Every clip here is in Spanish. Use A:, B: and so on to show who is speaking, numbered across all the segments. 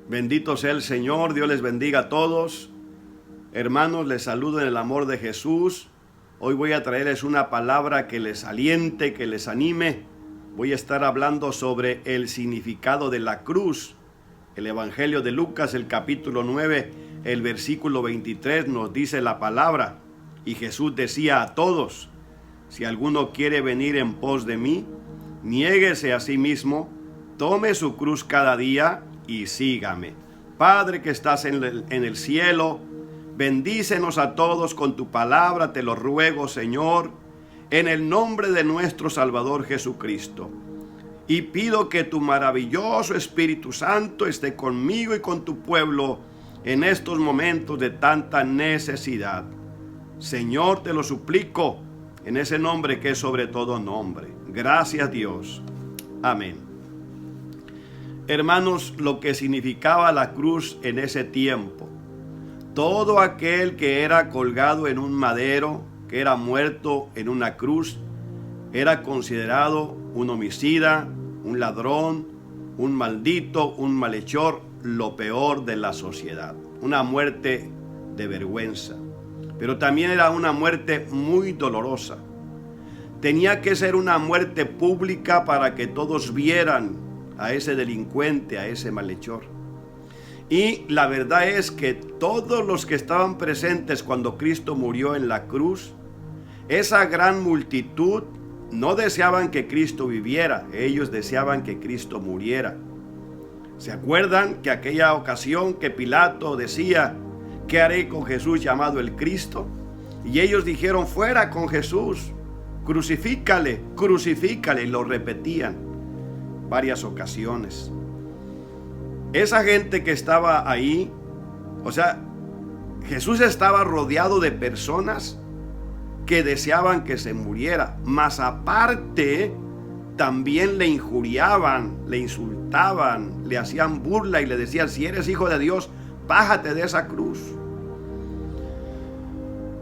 A: Bendito sea el Señor, Dios les bendiga a todos. Hermanos, les saludo en el amor de Jesús. Hoy voy a traerles una palabra que les aliente, que les anime. Voy a estar hablando sobre el significado de la cruz. El Evangelio de Lucas, el capítulo 9, el versículo 23 nos dice la palabra. Y Jesús decía a todos: si alguno quiere venir en pos de mí, niéguese a sí mismo, tome su cruz cada día y sígame. Padre que estás en el cielo, bendícenos a todos con tu palabra, te lo ruego, Señor, en el nombre de nuestro Salvador Jesucristo. Y pido que tu maravilloso Espíritu Santo esté conmigo y con tu pueblo en estos momentos de tanta necesidad. Señor, te lo suplico en ese nombre que es sobre todo nombre. Gracias, Dios. Amén. Hermanos, lo que significaba la cruz en ese tiempo: todo aquel que era colgado en un madero, que era muerto en una cruz, era considerado un homicida, un ladrón, un maldito, un malhechor, lo peor de la sociedad. Una muerte de vergüenza. Pero también era una muerte muy dolorosa. Tenía que ser una muerte pública para que todos vieran a ese delincuente, a ese malhechor. Y la verdad es que todos los que estaban presentes cuando Cristo murió en la cruz, esa gran multitud no deseaban que Cristo viviera, ellos deseaban que Cristo muriera. ¿Se acuerdan que aquella ocasión que Pilato decía: ¿qué haré con Jesús llamado el Cristo? Y ellos dijeron: fuera con Jesús, crucifícale, crucifícale, y lo repetían varias ocasiones. Esa gente que estaba ahí, o sea, Jesús estaba rodeado de personas que deseaban que se muriera, mas aparte también le injuriaban, le insultaban, le hacían burla y le decían: si eres hijo de Dios, bájate de esa cruz.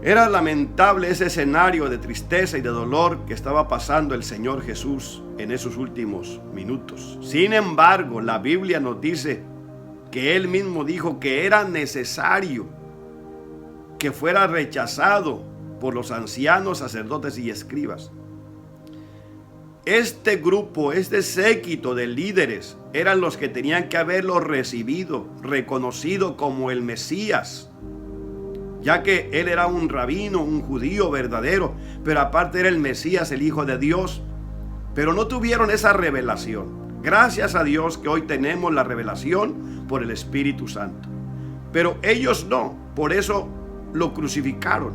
A: Era lamentable ese escenario de tristeza y de dolor que estaba pasando el Señor Jesús en esos últimos minutos. Sin embargo, la Biblia nos dice que Él mismo dijo que era necesario que fuera rechazado por los ancianos, sacerdotes y escribas. Este grupo, este séquito de líderes, eran los que tenían que haberlo recibido, reconocido como el Mesías, ya que él era un rabino, un judío verdadero, pero aparte era el Mesías, el Hijo de Dios. Pero no tuvieron esa revelación. Gracias a Dios que hoy tenemos la revelación por el Espíritu Santo. Pero ellos no, por eso lo crucificaron.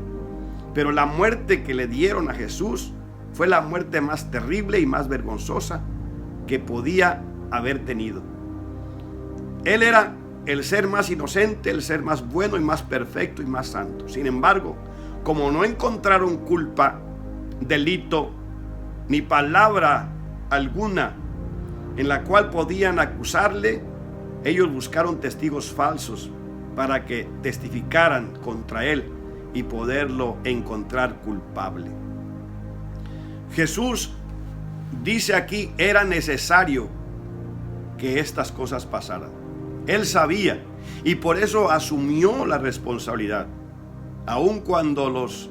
A: Pero la muerte que le dieron a Jesús fue la muerte más terrible y más vergonzosa que podía haber tenido. Él era el ser más inocente, el ser más bueno y más perfecto y más santo. Sin embargo, como no encontraron culpa, delito, ni palabra alguna en la cual podían acusarle, ellos buscaron testigos falsos para que testificaran contra él y poderlo encontrar culpable. Jesús dice aquí: era necesario que estas cosas pasaran. Él sabía y por eso asumió la responsabilidad. Aun cuando los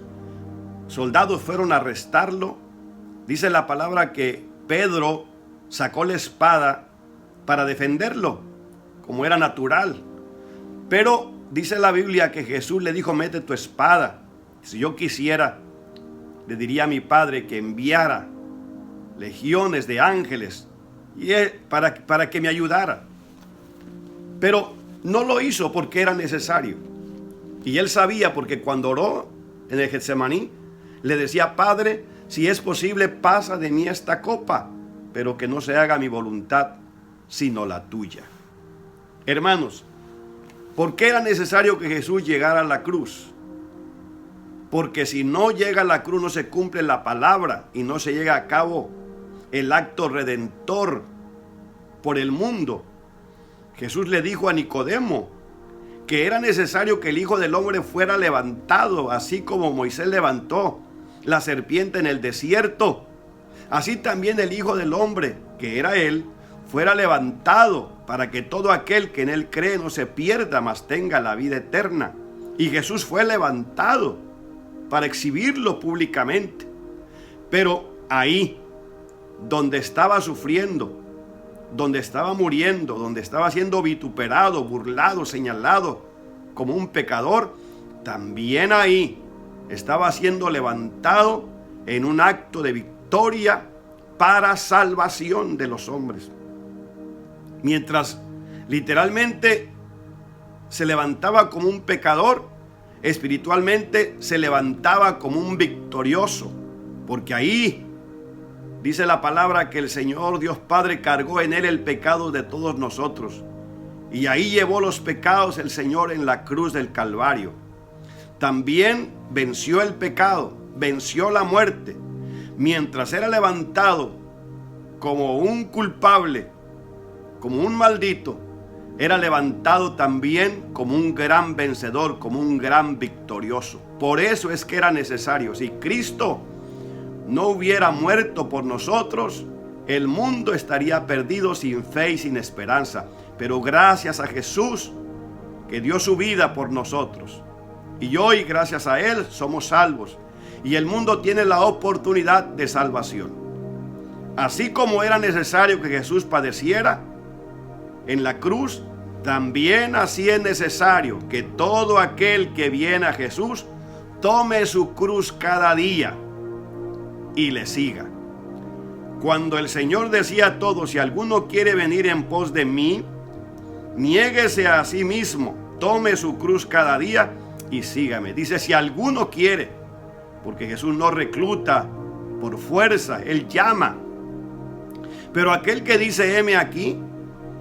A: soldados fueron a arrestarlo, dice la palabra que Pedro sacó la espada para defenderlo, como era natural. Pero dice la Biblia que Jesús le dijo: mete tu espada. Si yo quisiera, le diría a mi Padre que enviara legiones de ángeles para que me ayudara. Pero no lo hizo porque era necesario. Y él sabía, porque cuando oró en el Getsemaní, le decía: Padre, si es posible, pasa de mí esta copa, pero que no se haga mi voluntad, sino la tuya. Hermanos, ¿por qué era necesario que Jesús llegara a la cruz? Porque si no llega a la cruz, no se cumple la palabra y no se llega a cabo el acto redentor por el mundo. Jesús le dijo a Nicodemo que era necesario que el Hijo del Hombre fuera levantado, así como Moisés levantó la serpiente en el desierto. Así también el Hijo del Hombre, que era él, fuera levantado para que todo aquel que en él cree no se pierda, mas tenga la vida eterna. Y Jesús fue levantado para exhibirlo públicamente. Pero ahí, donde estaba sufriendo, donde estaba muriendo, donde estaba siendo vituperado, burlado, señalado como un pecador, también ahí estaba siendo levantado en un acto de victoria para salvación de los hombres. Mientras literalmente se levantaba como un pecador, espiritualmente se levantaba como un victorioso, porque ahí dice la palabra que el Señor Dios Padre cargó en él el pecado de todos nosotros, y ahí llevó los pecados el Señor en la cruz del Calvario. También venció el pecado, venció la muerte, mientras era levantado como un culpable, como un maldito, era levantado también como un gran vencedor, como un gran victorioso. Por eso es que era necesario. Si Cristo no hubiera muerto por nosotros, el mundo estaría perdido sin fe y sin esperanza. Pero gracias a Jesús, que dio su vida por nosotros, y hoy gracias a Él somos salvos, y el mundo tiene la oportunidad de salvación. Así como era necesario que Jesús padeciera en la cruz, también así es necesario que todo aquel que viene a Jesús tome su cruz cada día y le siga. Cuando el Señor decía a todos: si alguno quiere venir en pos de mí, niéguese a sí mismo, tome su cruz cada día y sígame. Dice si alguno quiere, porque Jesús no recluta por fuerza, Él llama. Pero aquel que dice heme aquí,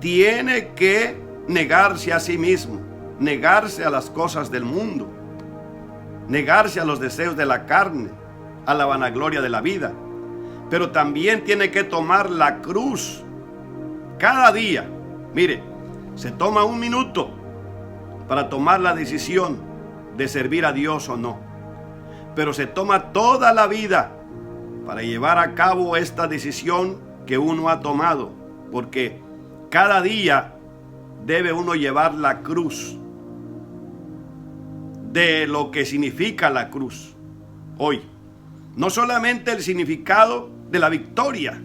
A: tiene que negarse a sí mismo, negarse a las cosas del mundo, negarse a los deseos de la carne, a la vanagloria de la vida. Pero también tiene que tomar la cruz cada día. Mire, se toma un minuto para tomar la decisión de servir a Dios o no, pero se toma toda la vida para llevar a cabo esta decisión que uno ha tomado, porque cada día debe uno llevar la cruz de lo que significa la cruz hoy. No solamente el significado de la victoria,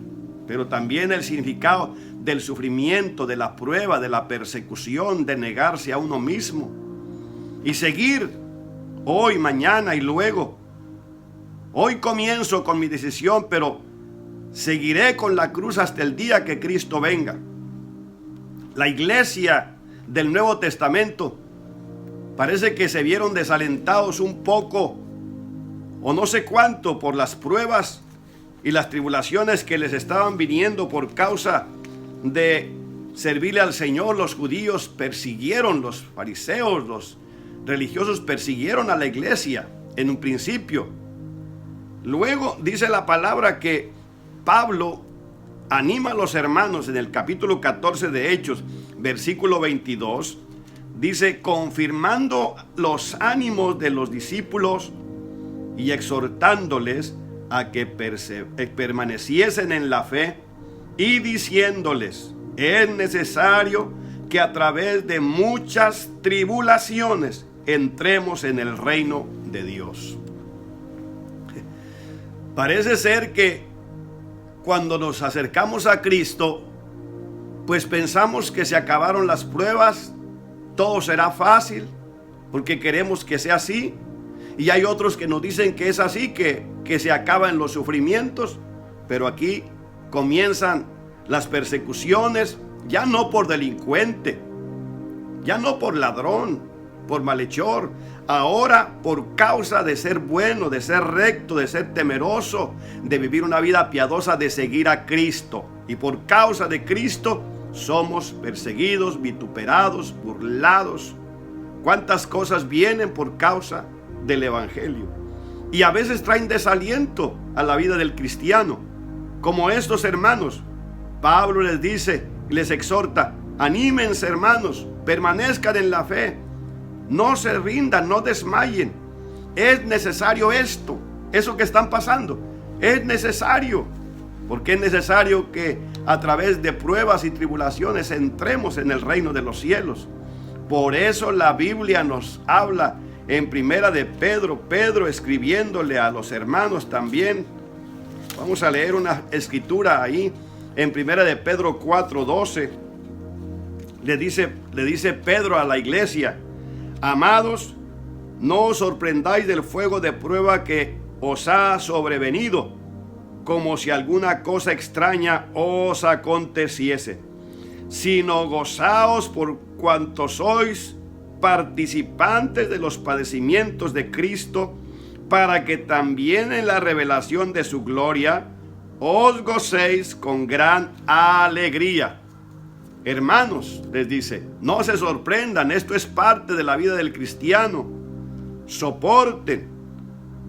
A: pero también el significado del sufrimiento, de la prueba, de la persecución, de negarse a uno mismo y seguir hoy, mañana y luego. Hoy comienzo con mi decisión, pero seguiré con la cruz hasta el día que Cristo venga. La iglesia del Nuevo Testamento parece que se vieron desalentados un poco, o no sé cuánto, por las pruebas y las tribulaciones que les estaban viniendo por causa de servirle al Señor. Los judíos persiguieron, los fariseos, los religiosos persiguieron a la iglesia en un principio. Luego dice la palabra que Pablo anima a los hermanos en el capítulo 14 de Hechos, versículo 22. Dice: confirmando los ánimos de los discípulos y exhortándoles a que permaneciesen en la fe, y diciéndoles: es necesario que a través de muchas tribulaciones entremos en el reino de Dios. Parece ser que cuando nos acercamos a Cristo, pues pensamos que se acabaron las pruebas, todo será fácil, porque queremos que sea así. Y hay otros que nos dicen que es así, que se acaban los sufrimientos. Pero aquí comienzan las persecuciones, ya no por delincuente, ya no por ladrón, por malhechor, ahora por causa de ser bueno, de ser recto, de ser temeroso, de vivir una vida piadosa, de seguir a Cristo. Y por causa de Cristo somos perseguidos, vituperados, burlados. ¿Cuántas cosas vienen por causa del Evangelio? Y a veces traen desaliento a la vida del cristiano, como estos hermanos. Pablo les dice, les exhorta: anímense, hermanos, permanezcan en la fe, no se rindan, no desmayen. Es necesario esto, eso que están pasando, es necesario, porque es necesario que a través de pruebas y tribulaciones entremos en el reino de los cielos. Por eso la Biblia nos habla en primera de Pedro escribiéndole a los hermanos también. Vamos a leer una escritura ahí en primera de Pedro 4:12. Le dice Pedro a la iglesia: amados, no os sorprendáis del fuego de prueba que os ha sobrevenido, como si alguna cosa extraña os aconteciese, sino gozaos por cuanto sois participantes de los padecimientos de Cristo, para que también en la revelación de su gloria os gocéis con gran alegría. Hermanos, les dice, no se sorprendan, esto es parte de la vida del cristiano. Soporten.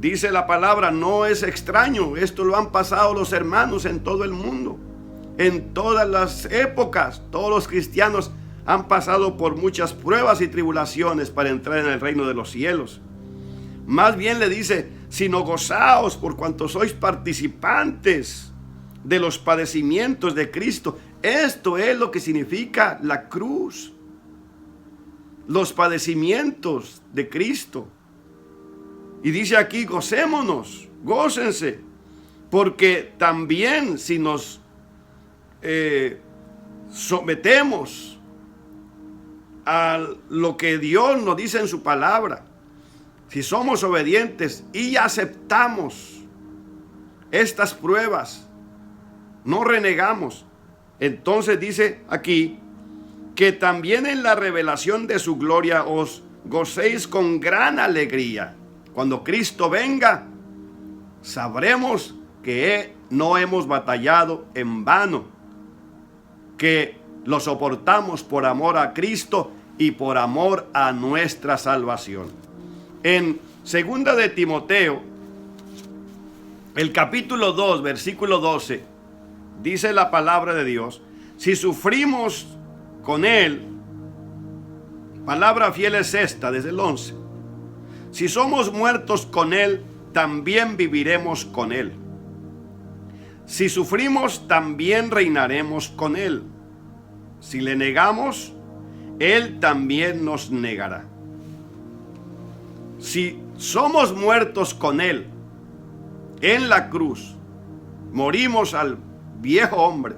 A: Dice la palabra, no es extraño, esto lo han pasado los hermanos en todo el mundo. En todas las épocas, todos los cristianos han pasado por muchas pruebas y tribulaciones para entrar en el reino de los cielos. Más bien le dice, sino gozaos por cuanto sois participantes de los padecimientos de Cristo. Esto es lo que significa la cruz. Los padecimientos de Cristo. Y dice aquí, gocémonos, gócense, porque también si nos sometemos a lo que Dios nos dice en su palabra, si somos obedientes y aceptamos estas pruebas, no renegamos, entonces dice aquí que también en la revelación de su gloria os gocéis con gran alegría. Cuando Cristo venga, sabremos que no hemos batallado en vano, que lo soportamos por amor a Cristo y por amor a nuestra salvación. En 2 de Timoteo, el capítulo 2, versículo 12, dice la palabra de Dios: si sufrimos con Él, palabra fiel es esta, desde el 11, si somos muertos con Él, también viviremos con Él. Si sufrimos, también reinaremos con Él. Si le negamos, Él también nos negará. Si somos muertos con Él en la cruz, morimos al viejo hombre,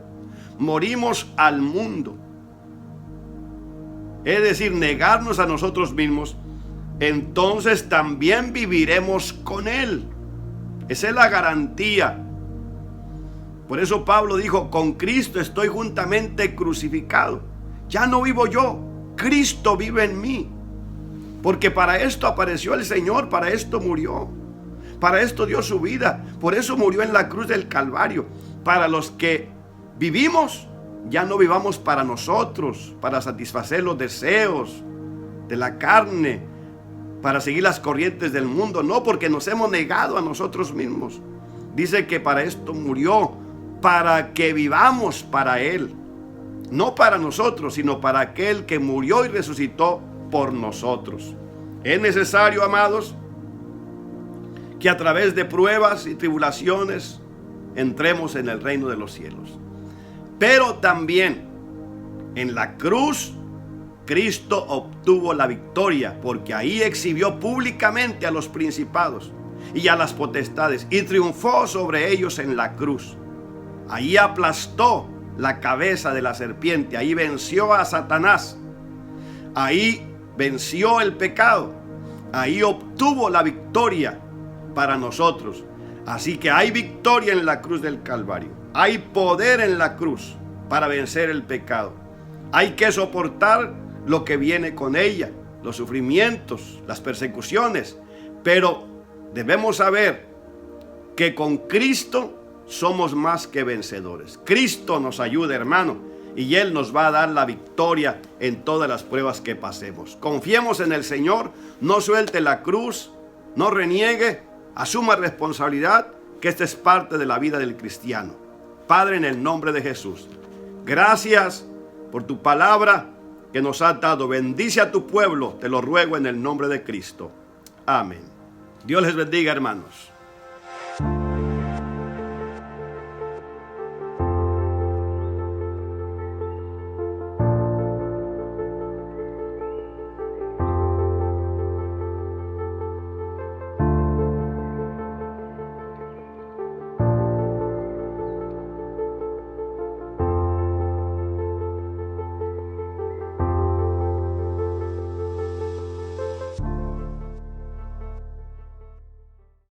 A: morimos al mundo, es decir, negarnos a nosotros mismos, entonces también viviremos con Él. Esa es la garantía. Por eso Pablo dijo, con Cristo estoy juntamente crucificado. Ya no vivo yo, Cristo vive en mí. Porque para esto apareció el Señor, para esto murió, para esto dio su vida, por eso murió en la cruz del Calvario. Para los que vivimos, ya no vivamos para nosotros, para satisfacer los deseos de la carne, para seguir las corrientes del mundo, no, porque nos hemos negado a nosotros mismos. Dice que para esto murió, para que vivamos para Él, no para nosotros, sino para aquel que murió y resucitó por nosotros. Es necesario, amados, que a través de pruebas y tribulaciones entremos en el reino de los cielos. Pero también en la cruz Cristo obtuvo la victoria, porque ahí exhibió públicamente a los principados y a las potestades y triunfó sobre ellos en la cruz. Ahí aplastó la cabeza de la serpiente, ahí venció a Satanás, ahí venció el pecado, ahí obtuvo la victoria para nosotros. Así que hay victoria en la cruz del Calvario, hay poder en la cruz para vencer el pecado. Hay que soportar lo que viene con ella, los sufrimientos, las persecuciones, pero debemos saber que con Cristo somos más que vencedores. Cristo nos ayuda, hermano, y Él nos va a dar la victoria en todas las pruebas que pasemos. Confiemos en el Señor, no suelte la cruz, no reniegue, asuma responsabilidad, que esta es parte de la vida del cristiano. Padre, en el nombre de Jesús, gracias por tu palabra que nos has dado. Bendice a tu pueblo, te lo ruego en el nombre de Cristo. Amén. Dios les bendiga, hermanos.